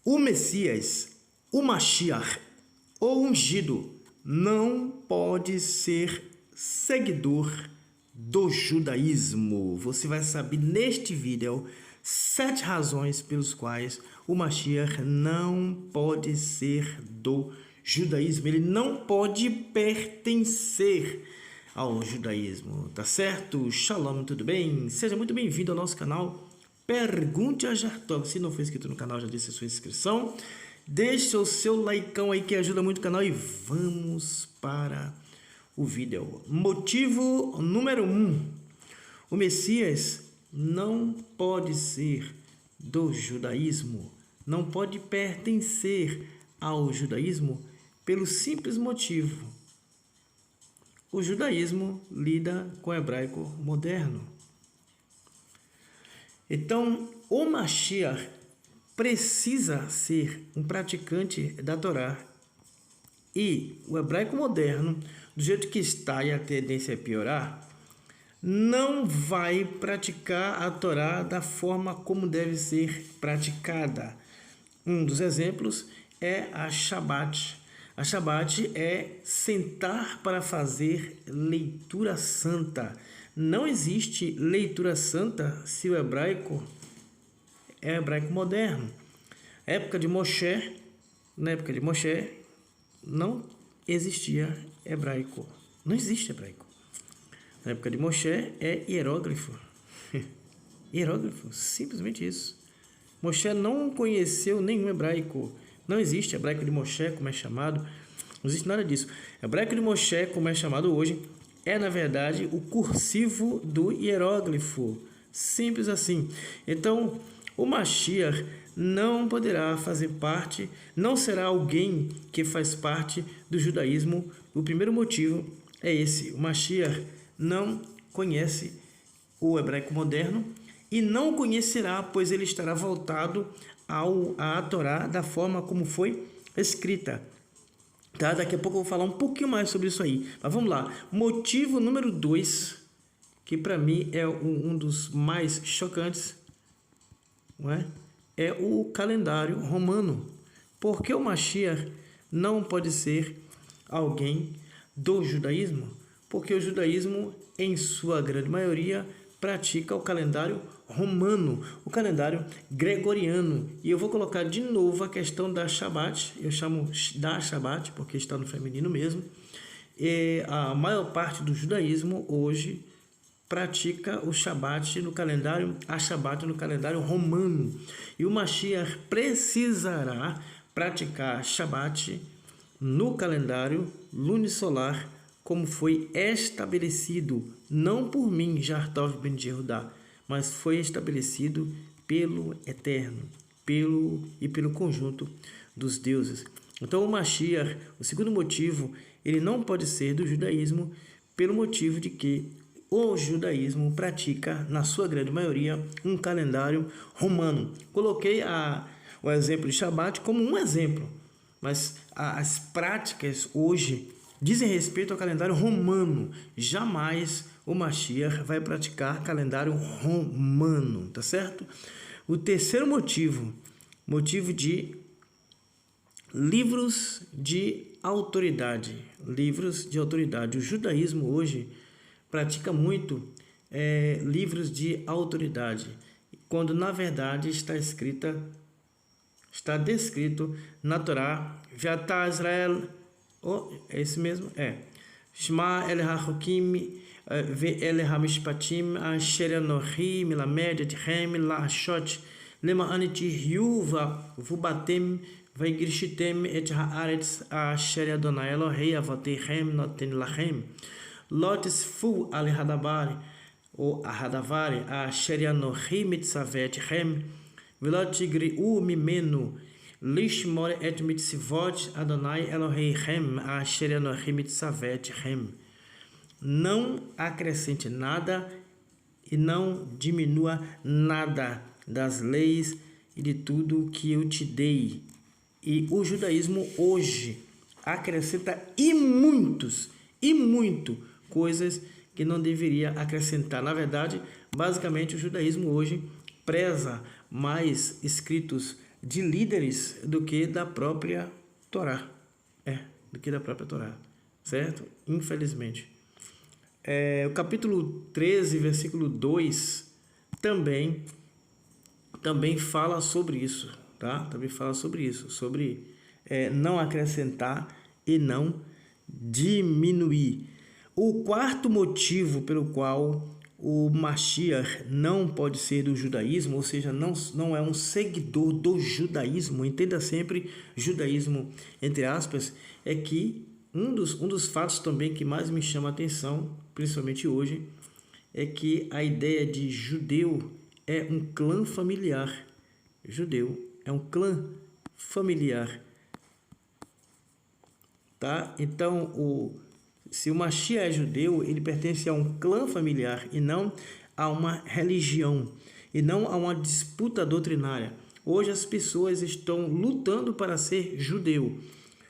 O Messias, o Mashiach, o ungido, não pode ser seguidor do judaísmo. Você vai saber neste vídeo 7 razões pelas quais o Mashiach não pode ser do judaísmo. Ele não pode pertencer ao judaísmo, tá certo? Shalom, tudo bem? Seja muito bem-vindo ao nosso canal Pergunte a Jartov. Se não for inscrito no canal, já disse a sua inscrição. Deixa o seu likeão aí que ajuda muito o canal e vamos para o vídeo. Motivo número 1. O Messias não pode ser do judaísmo, não pode pertencer ao judaísmo pelo simples motivo: o judaísmo lida com o hebraico moderno. Então, o Mashiach precisa ser um praticante da Torá, e o hebraico moderno, do jeito que está e a tendência é piorar, não vai praticar a Torá da forma como deve ser praticada. Um dos exemplos é a Shabat. A Shabat é sentar para fazer leitura santa. Não existe leitura santa se o hebraico é hebraico moderno. Na época de Moshe não existia hebraico. Não existe hebraico. Na época de Moshe é hieróglifo. Hieróglifo, simplesmente isso. Moshe não conheceu nenhum hebraico. Não existe hebraico de Moshe, como é chamado. Não existe nada disso. Hebraico de Moshe, como é chamado hoje, é, na verdade, o cursivo do hieróglifo. Simples assim. Então, o Mashiach não poderá fazer parte, não será alguém que faz parte do judaísmo. O primeiro motivo é esse: o Mashiach não conhece o hebraico moderno e não conhecerá, pois ele estará voltado à Torá da forma como foi escrita. Tá? Daqui a pouco eu vou falar um pouquinho mais sobre isso aí. Mas vamos lá. Motivo número 2, que para mim é um dos mais chocantes, não é? É o calendário romano. Porque o Mashiach não pode ser alguém do judaísmo? Porque o judaísmo, em sua grande maioria, pratica o calendário romano, o calendário gregoriano. E eu vou colocar de novo a questão da Shabat. Eu chamo da Shabat porque está no feminino mesmo. E a maior parte do judaísmo hoje pratica o Shabat no calendário, a Shabat no calendário romano. E o Mashiach precisará praticar Shabat no calendário lunisolar, como foi estabelecido, não por mim, Jartov ben Yehudá, mas foi estabelecido pelo Eterno, pelo conjunto dos deuses. Então o Mashiach, o segundo motivo, ele não pode ser do judaísmo pelo motivo de que o judaísmo pratica, na sua grande maioria, um calendário romano. Coloquei o exemplo de Shabat como um exemplo, mas as práticas hoje dizem respeito ao calendário romano. Jamais o Mashiach vai praticar calendário romano, tá certo? O terceiro motivo de livros de autoridade. Livros de autoridade. O judaísmo hoje pratica muito livros de autoridade, quando na verdade está descrito na Torá: Ve'ata Israel, é esse mesmo? Shema el ha-chokim ve'el ha-mishpatim asher anochi melamed etchem la'ashot למען תחיו ובאתם ויגרשתם את הארץ אשר אדוני אלוהי אבותיכם נותן לכם. לא תספו על הדבר אשר אנוכי מצווה אתכם, ולא תגרעו ממנו לשמור את מצוות אדוני אלוהיכם אשר אנוכי מצווה אתכם. Não acrescente nada e não diminua nada das leis e de tudo que eu te dei. E o judaísmo hoje acrescenta muito coisas que não deveria acrescentar. Na verdade, basicamente o judaísmo hoje preza mais escritos de líderes do que da própria Torá. Do que da própria Torá, certo? Infelizmente. O capítulo 13, versículo 2, também fala sobre isso, tá? Também fala sobre isso, sobre não acrescentar e não diminuir. O quarto motivo pelo qual o Mashiach não pode ser do judaísmo, ou seja, não é um seguidor do judaísmo, entenda sempre judaísmo entre aspas, é que um dos fatos também que mais me chama a atenção, principalmente hoje, é que a ideia de judeu é um clã familiar. Judeu é um clã familiar. Tá? Então, se o Mashiach é judeu, ele pertence a um clã familiar e não a uma religião, e não a uma disputa doutrinária. Hoje as pessoas estão lutando para ser judeu.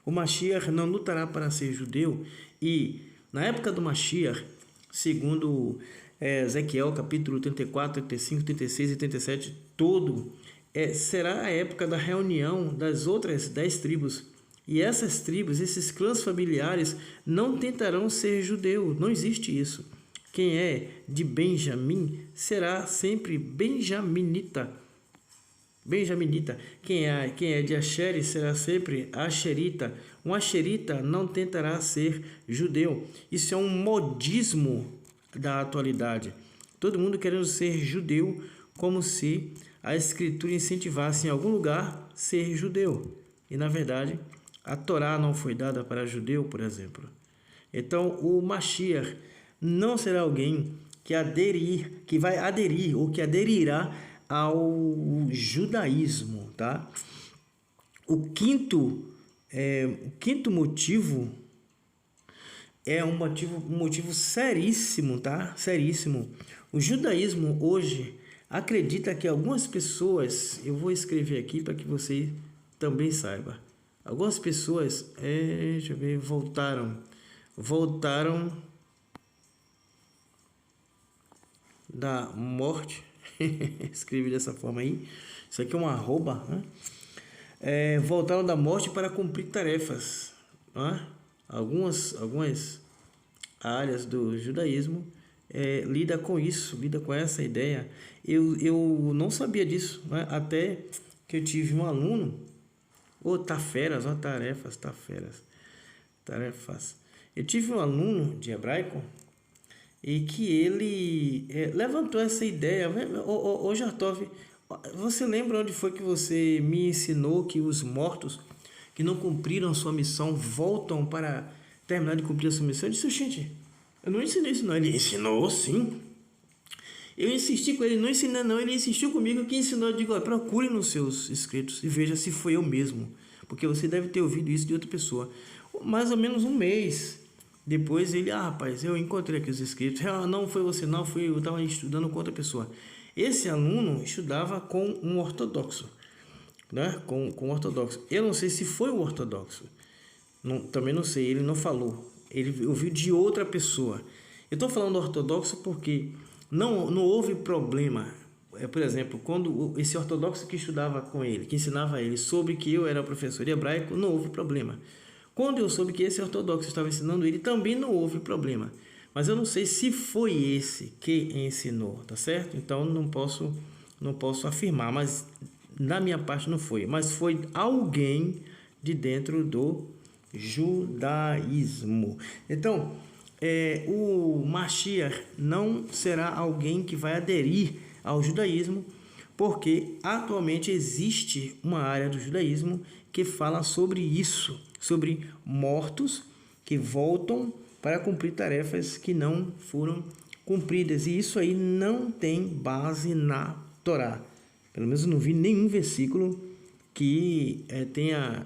O Mashiach não lutará para ser judeu, e na época do Mashiach, segundo Ezequiel capítulo 34, 35, 36 e 37, será a época da reunião das outras 10 tribos. E essas tribos, esses clãs familiares, não tentarão ser judeu. Não existe isso. Quem é de Benjamim será sempre benjaminita. Quem é de Asher será sempre asherita. Um asherita não tentará ser judeu. Isso é um modismo da atualidade. Todo mundo querendo ser judeu, como se a escritura incentivasse em algum lugar ser judeu. E na verdade, a Torá não foi dada para judeu, por exemplo. Então, o Mashiach não será alguém que vai aderir ou que aderirá ao judaísmo, tá? O quinto motivo é um motivo seríssimo, tá? Seríssimo. O judaísmo hoje acredita que algumas pessoas, eu vou escrever aqui para que você também saiba. Algumas pessoas, deixa eu ver, voltaram da morte. Escrevi dessa forma aí. Isso aqui é um arroba, né? Voltaram da morte para cumprir tarefas, né? Algumas áreas do judaísmo lida com isso, lida com essa ideia. Eu não sabia disso, né? Até que eu tive um aluno. Tarefas. Eu tive um aluno de hebraico e que ele levantou essa ideia. Ô Jartov, você lembra onde foi que você me ensinou que os mortos que não cumpriram sua missão voltam para terminar de cumprir a sua missão? Eu disse, gente, eu não ensinei isso não. Ele ensinou sim. Eu insisti com ele, não ensinei não, ele insistiu comigo, que ensinou, eu digo, procure nos seus escritos e veja se foi eu mesmo, porque você deve ter ouvido isso de outra pessoa. Mais ou menos um mês depois ele, rapaz, eu encontrei aqui os escritos, não foi você não, eu estava estudando com outra pessoa. Esse aluno estudava com um ortodoxo, né? Com um ortodoxo. Eu não sei se foi o ortodoxo, também não sei, ele não falou, ele ouviu de outra pessoa. Eu estou falando ortodoxo porque não houve problema. Por exemplo, quando esse ortodoxo que estudava com ele, que ensinava ele, soube que eu era professor de hebraico, não houve problema. Quando eu soube que esse ortodoxo estava ensinando ele, também não houve problema. Mas eu não sei se foi esse que ensinou, tá certo? Então não posso afirmar, mas da minha parte não foi. Mas foi alguém de dentro do judaísmo. Então, o Mashiach não será alguém que vai aderir ao judaísmo, porque atualmente existe uma área do judaísmo que fala sobre isso, sobre mortos que voltam para cumprir tarefas que não foram cumpridas, e isso aí não tem base na Torá. Pelo menos eu não vi nenhum versículo que tenha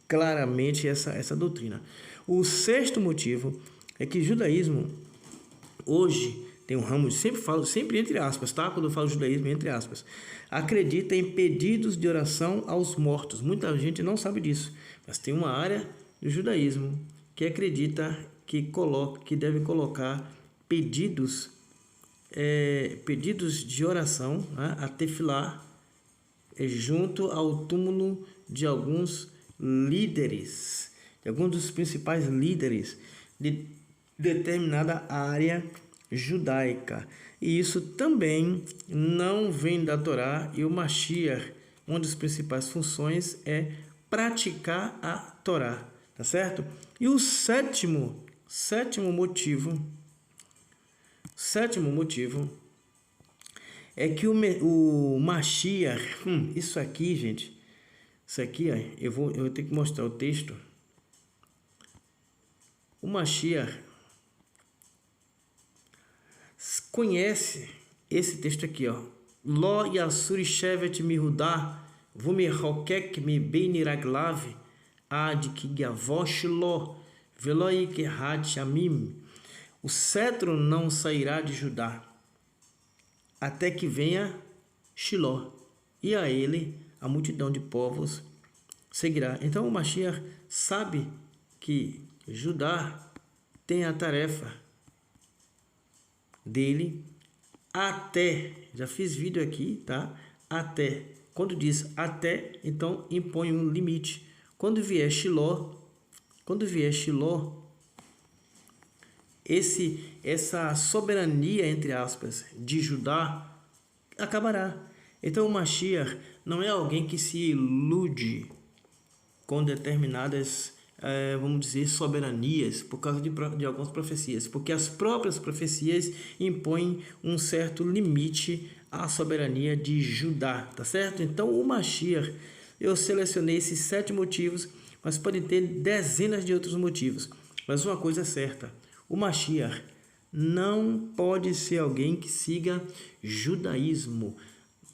claramente essa doutrina. O sexto motivo é que o judaísmo hoje tem um ramo, sempre entre aspas, tá? Quando eu falo judaísmo, entre aspas, acredita em pedidos de oração aos mortos. Muita gente não sabe disso, mas tem uma área do judaísmo que acredita que deve colocar pedidos de oração, né? A tefilá, é junto ao túmulo de alguns líderes, de alguns dos principais líderes de determinada área judaica. E isso também não vem da Torá, e o Mashiach, uma das principais funções é praticar a Torá, tá certo? E o sétimo motivo é que o Mashiach, isso aqui, gente, isso aqui, ó, eu vou ter que mostrar o texto. O Mashiach conhece esse texto aqui, ó. Lo yasur shevet mihudá vumehokek mi beini raglav ad ki gavosh lo velo ikehat shamim. O cetro não sairá de Judá até que venha Shiló, e a ele a multidão de povos seguirá. Então o Mashiach sabe que Judá tem a tarefa dele até, já fiz vídeo aqui, tá? Até, quando diz até, então impõe um limite. Quando vier Shiló, essa soberania, entre aspas, de Judá acabará. Então o Mashiach não é alguém que se ilude com determinadas, vamos dizer, soberanias por causa de algumas profecias, porque as próprias profecias impõem um certo limite à soberania de Judá, tá certo? Então o Mashiach, eu selecionei esses 7 motivos, mas pode ter dezenas de outros motivos. Mas uma coisa é certa, o Mashiach não pode ser alguém que siga judaísmo,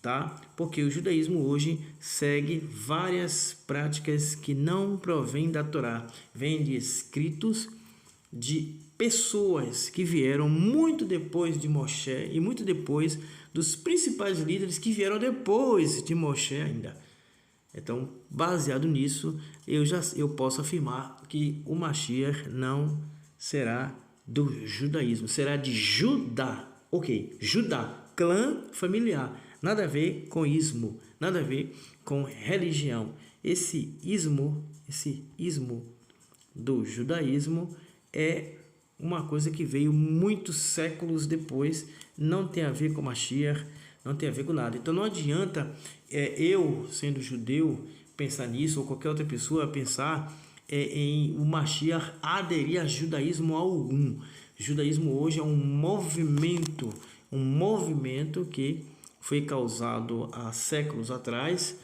tá? Porque o judaísmo hoje segue várias práticas que não provêm da Torá, vêm de escritos de pessoas que vieram muito depois de Moshe e muito depois dos principais líderes que vieram depois de Moshe ainda. Então, baseado nisso, eu posso afirmar que o Mashiach não será do judaísmo, será de Judá. Ok, Judá, clã familiar, nada a ver com ismo, nada a ver com religião. Esse ismo do judaísmo é uma coisa que veio muitos séculos depois, não tem a ver com Mashiach, não tem a ver com nada. Então não adianta eu, sendo judeu, pensar nisso, ou qualquer outra pessoa pensar em o Mashiach aderir a judaísmo algum. Judaísmo hoje é um movimento que foi causado há séculos atrás.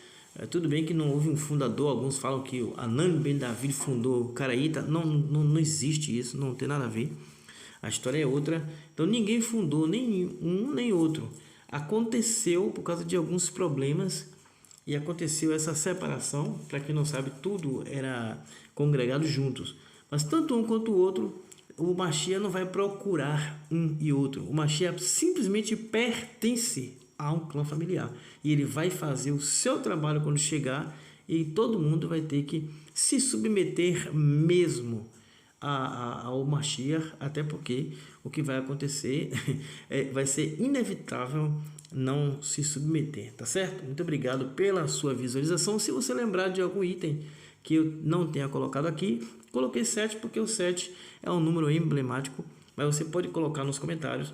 Tudo bem que não houve um fundador, alguns falam que o Anan Ben David fundou o Caraíta, não existe isso, não tem nada a ver, a história é outra. Então ninguém fundou nem um nem outro, aconteceu por causa de alguns problemas e aconteceu essa separação. Para quem não sabe, tudo era congregado juntos, mas tanto um quanto o outro, o Mashiach não vai procurar um e outro. O Mashiach simplesmente pertence a um clã familiar e ele vai fazer o seu trabalho quando chegar, e todo mundo vai ter que se submeter mesmo ao Mashiach, até porque o que vai acontecer vai ser inevitável não se submeter, tá certo? Muito obrigado pela sua visualização. Se você lembrar de algum item que eu não tenha colocado aqui, coloquei 7 porque o 7 é um número emblemático, mas você pode colocar nos comentários.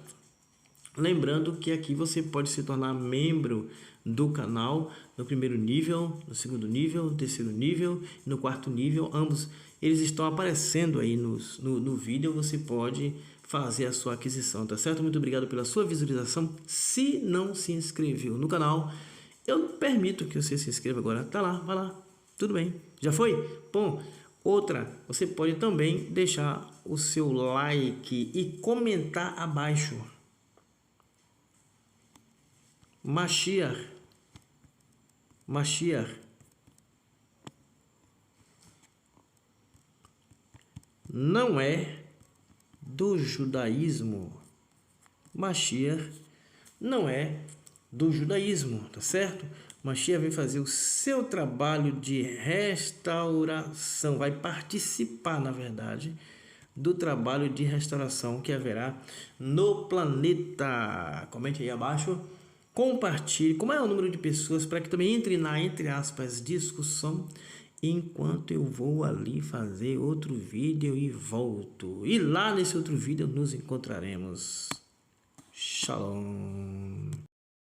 Lembrando que aqui você pode se tornar membro do canal no primeiro nível, no segundo nível, no terceiro nível, no quarto nível. Ambos eles estão aparecendo aí no vídeo. Você pode fazer a sua aquisição, tá certo? Muito obrigado pela sua visualização. Se não se inscreveu no canal, eu permito que você se inscreva agora. Tá lá, vai lá. Tudo bem. Já foi? Bom, outra, você pode também deixar o seu like e comentar abaixo. Mashiach não é do judaísmo. Mashiach não é do judaísmo, tá certo? Mashiach vem fazer o seu trabalho de restauração, vai participar, na verdade, do trabalho de restauração que haverá no planeta. Comente aí abaixo compartilhe com o maior número de pessoas para que também entre na, entre aspas, discussão, enquanto eu vou ali fazer outro vídeo e volto. E lá nesse outro vídeo nos encontraremos. Shalom.